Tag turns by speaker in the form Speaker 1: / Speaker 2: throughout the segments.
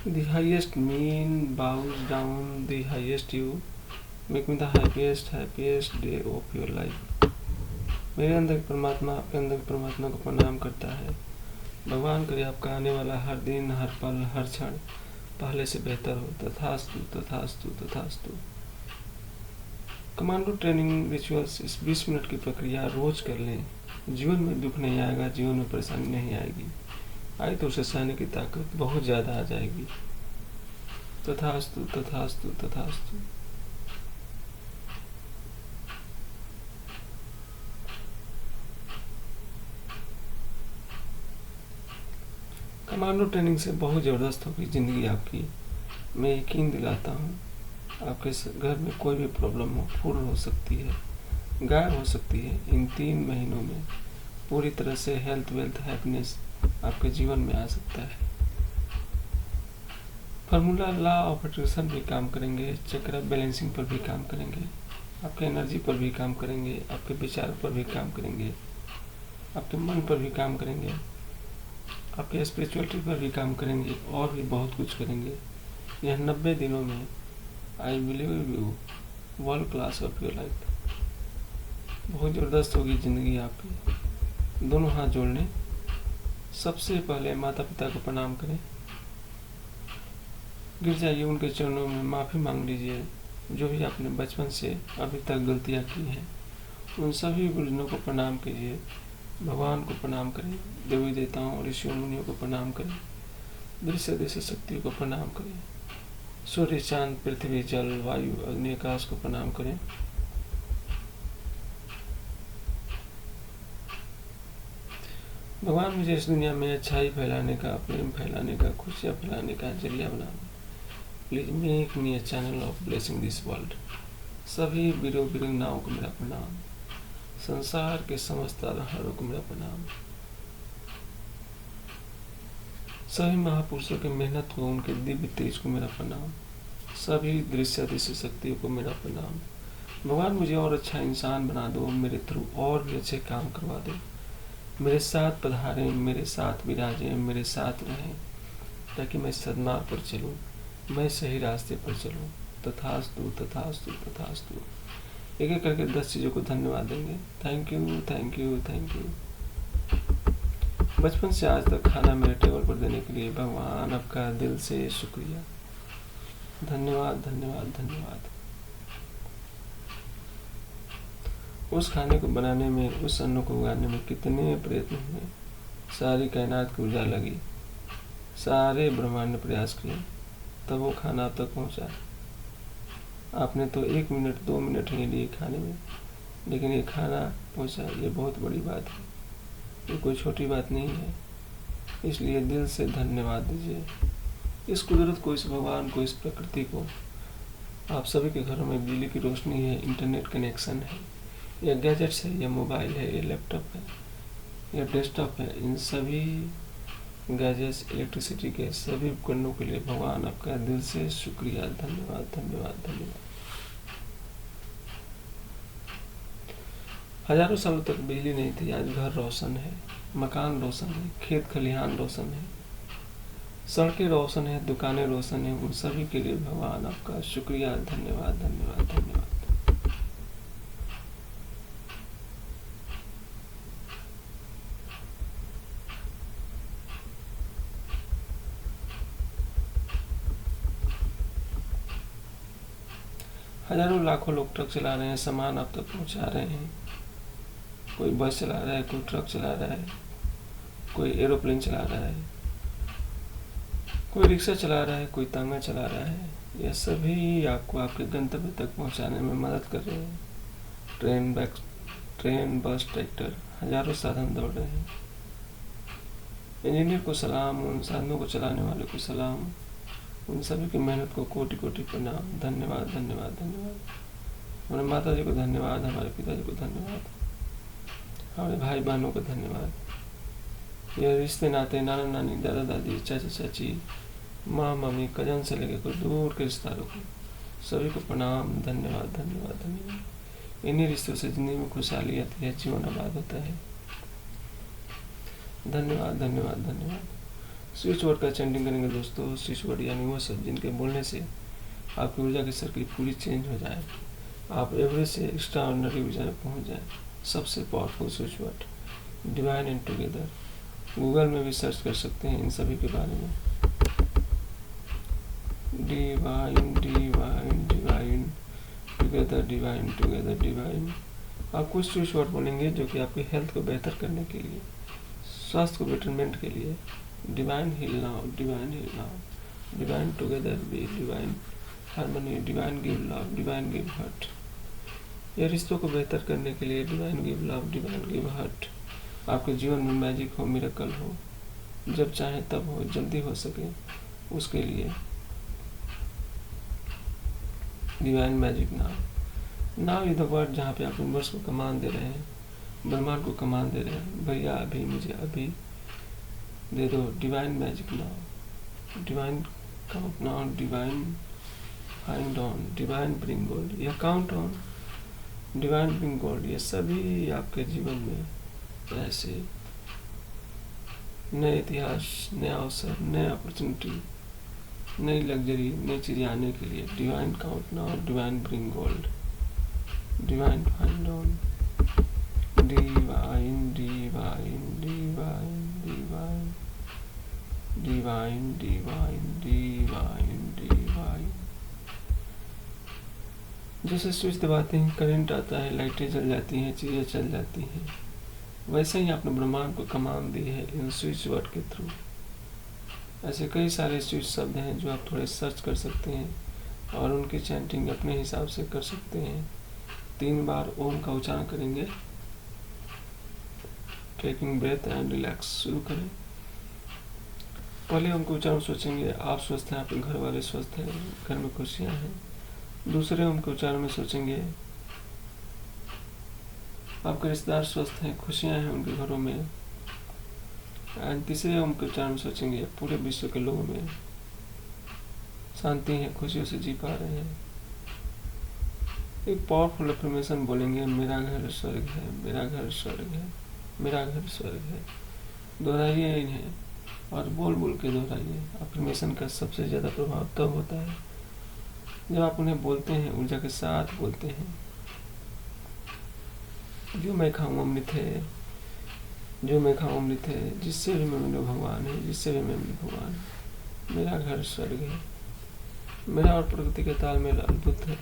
Speaker 1: The highest mean bows down the highest you. Make me the happiest day of your life. मेरे अंदर की परमात्मा आपके अंदर की परमात्मा को प्रणाम करता है। भगवान करे आपका आने वाला हर दिन, हर पल, हर क्षण पहले से बेहतर हो। तथास्तु तथास्तु तथास्तु। कमांडो ट्रेनिंग रिचुअल्स इस 20 मिनट की प्रक्रिया रोज कर लें। जीवन में दुख नहीं आएगा, जीवन में परेशानी नहीं आएगी। आई तो उसे सहने की ताकत बहुत ज़्यादा आ जाएगी। तथास्तु तथास्तु तथास्तु। कमांडो ट्रेनिंग से बहुत ज़बरदस्त होगी ज़िंदगी आपकी। मैं यकीन दिलाता हूँ आपके घर में कोई भी प्रॉब्लम हो पूर्ण हो सकती है, गायब हो सकती है। इन 3 महीनों में पूरी तरह से हेल्थ, वेल्थ, हैप्पीनेस आपके जीवन में आ सकता है। फार्मूला लॉ ऑफ अट्रैक्शन भी काम करेंगे, चक्र बैलेंसिंग पर भी काम करेंगे, आपके एनर्जी पर भी काम करेंगे, आपके विचार पर भी काम करेंगे, आपके मन पर भी काम करेंगे, आपके स्पिरिचुअलिटी पर भी काम करेंगे और भी बहुत कुछ करेंगे। यह 90 दिनों में I believe you world class of your life. बहुत ज़बरदस्त होगी ज़िंदगी आपकी। दोनों हाथ जोड़ लें। सबसे पहले माता पिता को प्रणाम करें, गिर जाइए उनके चरणों में, माफ़ी मांग लीजिए। जो भी आपने बचपन से अभी तक गलतियाँ की हैं उन सभी गुरुजनों को प्रणाम कीजिए। भगवान को प्रणाम करें, देवी देवताओं, ऋषियों मुनियों को प्रणाम करें, दृश्य दृश्य शक्तियों को प्रणाम करें, सूर्य, चांद, पृथ्वी, जल, वायु, अग्नि, आकाश को प्रणाम करें। भगवान मुझे इस दुनिया में अच्छाई फैलाने का, प्रेम फैलाने का, खुशियाँ फैलाने का जरिया बनाना। Please make me a channel of blessing this world. सभी वीरों वीरांगनाओं को मेरा प्रणाम। संसार के समस्त आधारों को मेरा प्रणाम। सभी महापुरुषों की मेहनत को, उनके दिव्य तेज को मेरा प्रणाम। सभी दृश्य दृश्य शक्तियों को मेरा प्रणाम। भगवान मुझे और अच्छा इंसान बना दो, मेरे थ्रू और भी अच्छे काम करवा दो। मेरे साथ पधारें, मेरे साथ विराजें, मेरे साथ रहें, ताकि मैं सद्मार्ग पर चलूं, मैं सही रास्ते पर चलूं। तथास्तु तथास्तु तथास्तु। एक एक करके 10 चीज़ों को धन्यवाद देंगे। Thank you thank you thank you. बचपन से आज तक खाना मेरे टेबल पर देने के लिए भगवान आपका दिल से शुक्रिया। धन्यवाद धन्यवाद धन्यवाद। उस खाने को बनाने में, उस अन्न को उगाने में कितने प्रयत्न हुए। सारी कायनात की ऊर्जा लगी, सारे ब्रह्मांड ने प्रयास किए, तब वो खाना अब तक पहुंचा। आपने तो 1 मिनट 2 मिनट ही लिए खाने में, लेकिन ये खाना पहुंचा, ये बहुत बड़ी बात है। ये कोई छोटी बात नहीं है। इसलिए दिल से धन्यवाद दीजिए इस कुदरत को, इस भगवान को, इस प्रकृति को। आप सभी के घरों में बिजली की रोशनी है, इंटरनेट कनेक्शन है, या गैजेट्स है, या मोबाइल है, या लैपटॉप है, या डेस्कटॉप है। इन सभी गैजेट्स, इलेक्ट्रिसिटी के सभी उपकरणों के लिए भगवान आपका दिल से शुक्रिया। धन्यवाद धन्यवाद धन्यवाद। हजारों सालों तक बिजली नहीं थी, आज घर रोशन है, मकान रोशन है, खेत खलिहान रोशन है, सड़कें रोशन है, दुकानें रोशन है। उन सभी के लिए भगवान आपका शुक्रिया। धन्यवाद धन्यवाद धन्यवाद। हजारों लाखों लोग ट्रक चला रहे हैं, सामान आप तक पहुंचा रहे हैं। कोई बस चला रहा है, कोई ट्रक चला रहा है, कोई एरोप्लेन चला रहा है, कोई रिक्शा चला रहा है, कोई तांगा चला रहा है। यह सभी आपको आपके गंतव्य तक पहुंचाने में मदद कर रहे हैं। ट्रेन, बस, ट्रैक्टर, हजारों साधन दौड़ रहे हैं। इंजीनियर को सलाम, उन साधनों को चलाने वाले को सलाम, उन सभी की मेहनत को कोटि कोटि प्रणाम। धन्यवाद धन्यवाद धन्यवाद। हमारे माता जी को धन्यवाद, हमारे पिताजी को धन्यवाद, हमारे भाई बहनों को धन्यवाद। यह रिश्ते नाते, नाना नानी, दादा दादी, चाचा चाची, माँ मम्मी, कजन से लेकर कोई दूर के रिश्तेदारों को सभी को प्रणाम। धन्यवाद धन्यवाद धन्यवाद। इन्हीं रिश्तों से जिंदगी में खुशहाली आती है, जीवन आबाद होता है। धन्यवाद धन्यवाद धन्यवाद। स्विच वर्ड का चैंटिंग करेंगे दोस्तों। स्विच वर्ड यानी वो शब्द जिनके बोलने से आपकी ऊर्जा की सर्किट पूरी चेंज हो जाए, आप एवरेज से एक्स्ट्रा ऑर्डिनरी ऊर्जा में पहुँच जाए। सबसे powerful switch word divine and together. Google में भी सर्च कर सकते हैं इन सभी के बारे में। Divine divine divine together, divine together, divine. आप कुछ स्विच वर्ड बोलेंगे जो कि आपकी हेल्थ को बेहतर करने के लिए, स्वास्थ्य को बेटरमेंट के लिए। Divine heal now, divine heal now, divine together be, divine harmony, divine give love, divine give hurt. ये रिश्तों को बेहतर करने के लिए divine give love, divine give hurt. आपके जीवन में मैजिक हो, मिरेकल हो, जब चाहे तब हो, जल्दी हो सके, उसके लिए divine magic now. Now is the word जहाँ पे आप यूनिवर्स को कमांड दे रहे हैं, ब्रह्मांड को कमांड दे रहे हैं, भैया अभी मुझे अभी दे दो divine magic now, divine count now, divine find on, divine bring gold या count on, divine bring gold. ये सभी आपके जीवन में ऐसे नए इतिहास, नया अवसर, नए अपॉर्चुनिटी, नई लग्जरी, नई चीज़ें आने के लिए divine count now, divine bring gold, divine find on, divine divine divine divine divine divine divine divine. जैसे स्विच दबाते हैं करंट आता है, लाइटें जल जाती हैं, चीज़ें चल जाती हैं, वैसे ही आपने ब्रह्मांड को कमांड दी है इन स्विच वर्ड के थ्रू। ऐसे कई सारे स्विच शब्द हैं जो आप थोड़े सर्च कर सकते हैं और उनकी चैंटिंग अपने हिसाब से कर सकते हैं। 3 बार ओम का उच्चारण करेंगे। Taking breath and relax. शुरू करें। पहले ओम का उच्चारण सोचेंगे आप स्वस्थ हैं, आपके घर वाले स्वस्थ हैं, घर में खुशियाँ हैं। दूसरे ओम के उच्चारण में सोचेंगे आपके रिश्तेदार स्वस्थ हैं, खुशियाँ हैं उनके घरों में। एंड तीसरे ओम के उच्चारण में सोचेंगे पूरे विश्व के लोगों में शांति है, खुशियों से जी पा रहे हैं। एक पावरफुल अफर्मेशन बोलेंगे, मेरा घर स्वर्ग है, मेरा घर स्वर्ग है, मेरा घर स्वर्ग है। दोहराइए इन्हें और बोल बोल के दोहराइए। अफर्मेशन का सबसे ज़्यादा प्रभाव तब होता है जब आप उन्हें बोलते हैं, ऊर्जा के साथ बोलते हैं। जो मैं खाऊं अमृत है, जो मैं खाऊं अमृत है, जिससे भी मैं मिलूं भगवान है, जिससे भी मैं मिलूं भगवान है। मेरा घर स्वर्ग है। मेरा और प्रकृति का तालमेल अद्भुत है।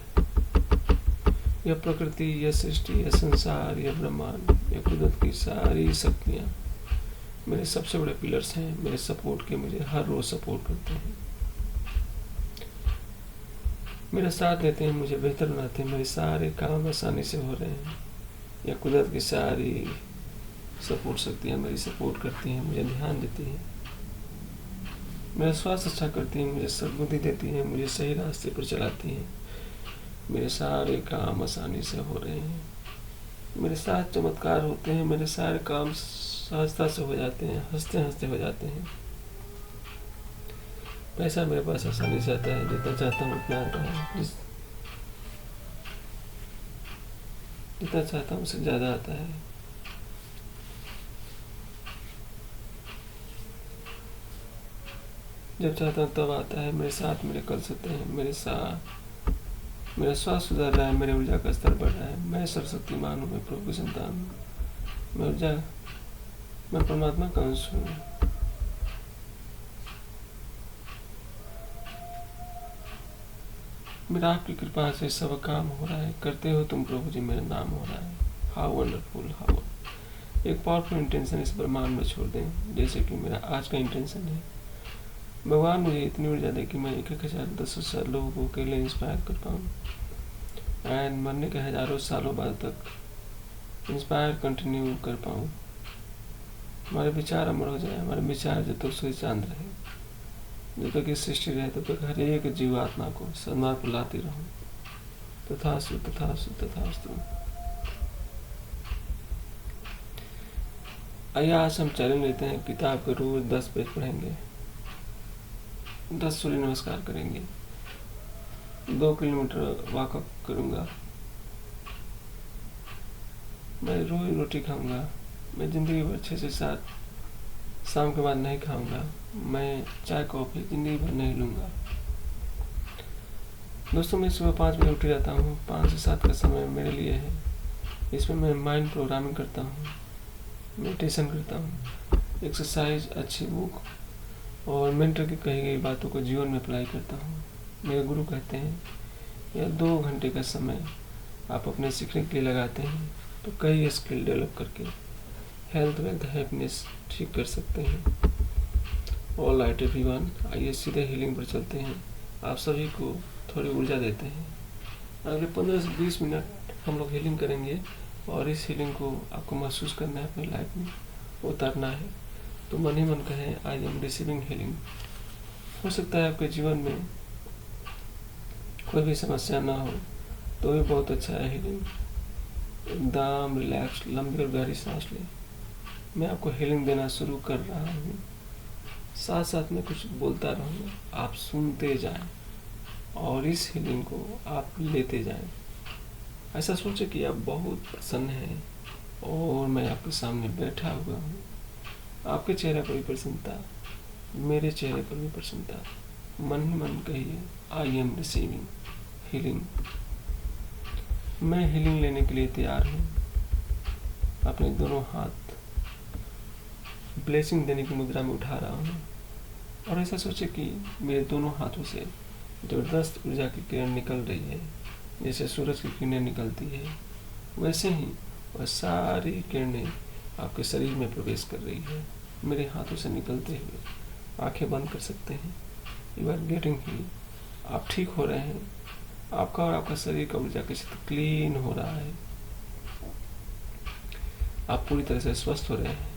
Speaker 1: यह प्रकृति, यह सृष्टि, यह संसार, यह ब्रह्मांड, यह कुदरत की सारी शक्तियाँ मेरे सबसे बड़े पिलर्स हैं। मेरे सपोर्ट के मुझे हर रोज सपोर्ट करते हैं, मेरा साथ देते हैं, मुझे बेहतर बनाते हैं। मेरे सारे काम आसानी से हो रहे हैं। यह कुदरत की सारी सपोर्ट शक्तियाँ मेरी सपोर्ट करती हैं, मुझे ध्यान देती हैं। मेरा स्वास्थ्य अच्छा करती हैं, मुझे सद्बुद्धि देती हैं, मुझे सही रास्ते पर चलाती हैं। मेरे सारे काम आसानी से हो रहे हैं। मेरे साथ चमत्कार होते हैं। मेरे सारे काम सहजता से हो जाते हैं, हंसते हंसते हो जाते हैं। पैसा मेरे पास आसानी से आता है, जितना चाहता हूँ उतना आता है, जितना चाहता हूँ उससे ज़्यादा आता है। जब चाहता हूँ तब आता है। मेरे साथ मेरे कल सकते हैं। मेरे साथ मेरा स्वास्थ्य सुधर रहा है, मेरे ऊर्जा का स्तर बढ़ रहा है। मैं सर्वशक्तिमान हूँ, मैं प्रभु की संतान हूँ, मैं परमात्मा का अंश हूँ। मेरा आपकी कृपा से सब काम हो रहा है। करते हो तुम प्रभु जी, मेरा नाम हो रहा है। How wonderful, how. एक पावरफुल इंटेंशन इस ब्रह्मांड में छोड़ दें, जैसे कि मेरा आज का इंटेंशन है। भगवान मुझे इतनी ऊर्जा दे कि मैं 1,000 10,000 लोगों को अकेले इंस्पायर कर पाऊँ एंड मरने के हजारों सालों बाद तक इंस्पायर कंटिन्यू कर पाऊँ। हमारे विचार अमर हो जाए, हमारे विचार जब तक सूर्य चांद रहे, जब तक ये सृष्टि रहे, तब तक हर एक जीवात्मा को सन्मार्ग पर लाती रहूं। तथास्तु, तथास्तु, तथास्तु। आइए आज हम चैलेंज लेते हैं, किताब के रोज 10 पेज पढ़ेंगे, 10 सूर्य नमस्कार करेंगे, 2 किलोमीटर वॉकअप करूँगा, मैं रोज रोटी खाऊंगा, मैं ज़िंदगी भर 6 से 7 शाम के बाद नहीं खाऊंगा, मैं चाय कॉफ़ी ज़िंदगी भर नहीं लूँगा। दोस्तों, मैं सुबह 5 बजे उठ जाता हूँ। 5 से 7 का समय मेरे लिए है। इसमें मैं माइंड प्रोग्रामिंग करता हूँ, मेडिटेशन करता हूँ, एक्सरसाइज, अच्छी बुक और मेंटर की कही गई बातों को जीवन में अप्लाई करता हूँ। मेरे गुरु कहते हैं यह 2 घंटे का समय आप अपने सीखने के लिए लगाते हैं तो कई स्किल डेवलप करके हेल्थ, वेल्थ, हैप्पीनेस ठीक कर सकते हैं। ऑल राइट एवरीवन, आइए सीधे हीलिंग पर चलते हैं। आप सभी को थोड़ी ऊर्जा देते हैं। अगले 15 से 20 मिनट हम लोग हीलिंग करेंगे और इस हीलिंग को आपको महसूस करना है, अपनी लाइफ में उतारना है। तो मन ही मन कहें आई एम रिसीविंग हीलिंग। हो सकता है आपके जीवन में कोई भी समस्या ना हो तो भी बहुत अच्छा है हीलिंग। एकदम रिलैक्स, लंबी और गहरी सांस लें। मैं आपको हीलिंग देना शुरू कर रहा हूँ, साथ साथ में कुछ बोलता रहूँगा, आप सुनते जाएं और इस हीलिंग को आप लेते जाएं। ऐसा सोचें कि आप बहुत प्रसन्न हैं और मैं आपके सामने बैठा हुआ हूँ। आपके चेहरे पर भी प्रसन्नता, मेरे चेहरे पर भी प्रसन्नता। मन ही मन कहिए आई एम रिसीविंग हीलिंग। मैं हीलिंग लेने के लिए तैयार हूँ। अपने दोनों हाथ ब्लेसिंग देने की मुद्रा में उठा रहा हूँ और ऐसा सोचे कि मेरे दोनों हाथों से जबरदस्त ऊर्जा की किरण निकल रही है। जैसे सूरज की किरणें निकलती है वैसे ही वह सारी किरणें आपके शरीर में प्रवेश कर रही है। मेरे हाथों से निकलते हुए आंखें बंद कर सकते हैं। You are getting heal. आप ठीक हो रहे हैं। आपका और आपका शरीर का ऊर्जा के क्षेत्र क्लीन हो रहा है। आप पूरी तरह से स्वस्थ हो रहे हैं।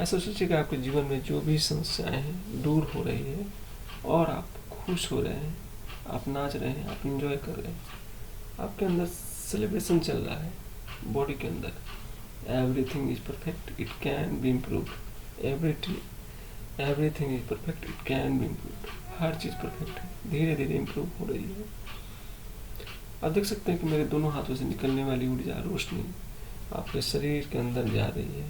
Speaker 1: ऐसा सोचिए कि आपके जीवन में जो भी समस्याएं हैं दूर हो रही है और आप खुश हो रहे हैं, आप नाच रहे हैं, आप इंजॉय कर रहे हैं। आपके अंदर सेलिब्रेशन चल रहा है। बॉडी के अंदर everything is perfect, it can be improved. Everything is perfect, it can be improved. Her cheese perfect है, धीरे धीरे इम्प्रूव हो रही है। आप देख सकते हैं कि मेरे दोनों हाथों से निकलने वाली ऊर्जा, रोशनी आपके शरीर के अंदर जा रही है।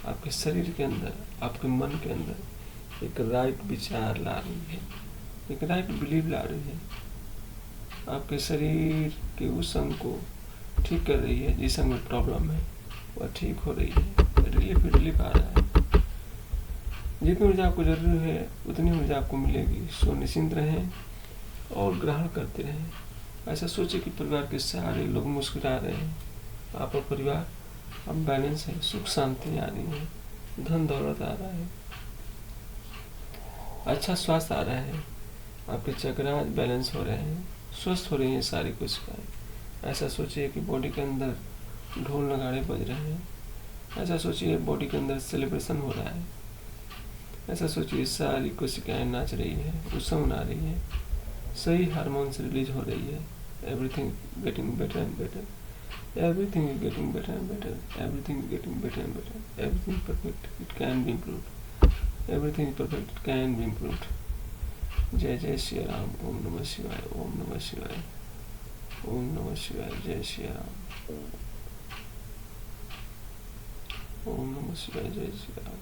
Speaker 1: आपके शरीर के अंदर, आपके मन के अंदर एक राइट विचार ला रही है, एक राइट बिलीव ला रही है। आपके शरीर के उस अंग को ठीक कर रही है जिस अंग में प्रॉब्लम है, वह ठीक हो रही है। रिलीफ आ रहा है। जितनी ऊर्जा आपको जरूरी है उतनी ऊर्जा आपको मिलेगी। सो निश्चिंत रहें और ग्रहण करते रहें। ऐसा सोचिए कि परिवार के सारे लोग मुस्कुरा रहे हैं। आप और परिवार अब बैलेंस है, सुख शांति आ रही है, धन दौलत आ रहा है, अच्छा स्वास्थ्य आ रहा है। आपके चक्रास बैलेंस हो रहे हैं, स्वस्थ हो रही हैं सारी कोशिकाएं। ऐसा सोचिए कि बॉडी के अंदर ढोल नगाड़े बज रहे हैं। ऐसा सोचिए बॉडी के अंदर सेलिब्रेशन हो रहा है। ऐसा सोचिए सारी कोशिकाएं नाच रही है, उत्सव मना रही है, सही हार्मोन्स रिलीज हो रही है। Everything getting better and better, everything is getting better and better, everything is getting better and better, everything is perfect, it can be improved, everything is perfect, it can be improved. जय जय श्री राम। ओम नमः शिवाय, ओम नमः शिवाय, ओम नमः शिवाय। जय श्री राम। ओम नमः शिवाय, जय श्री राम।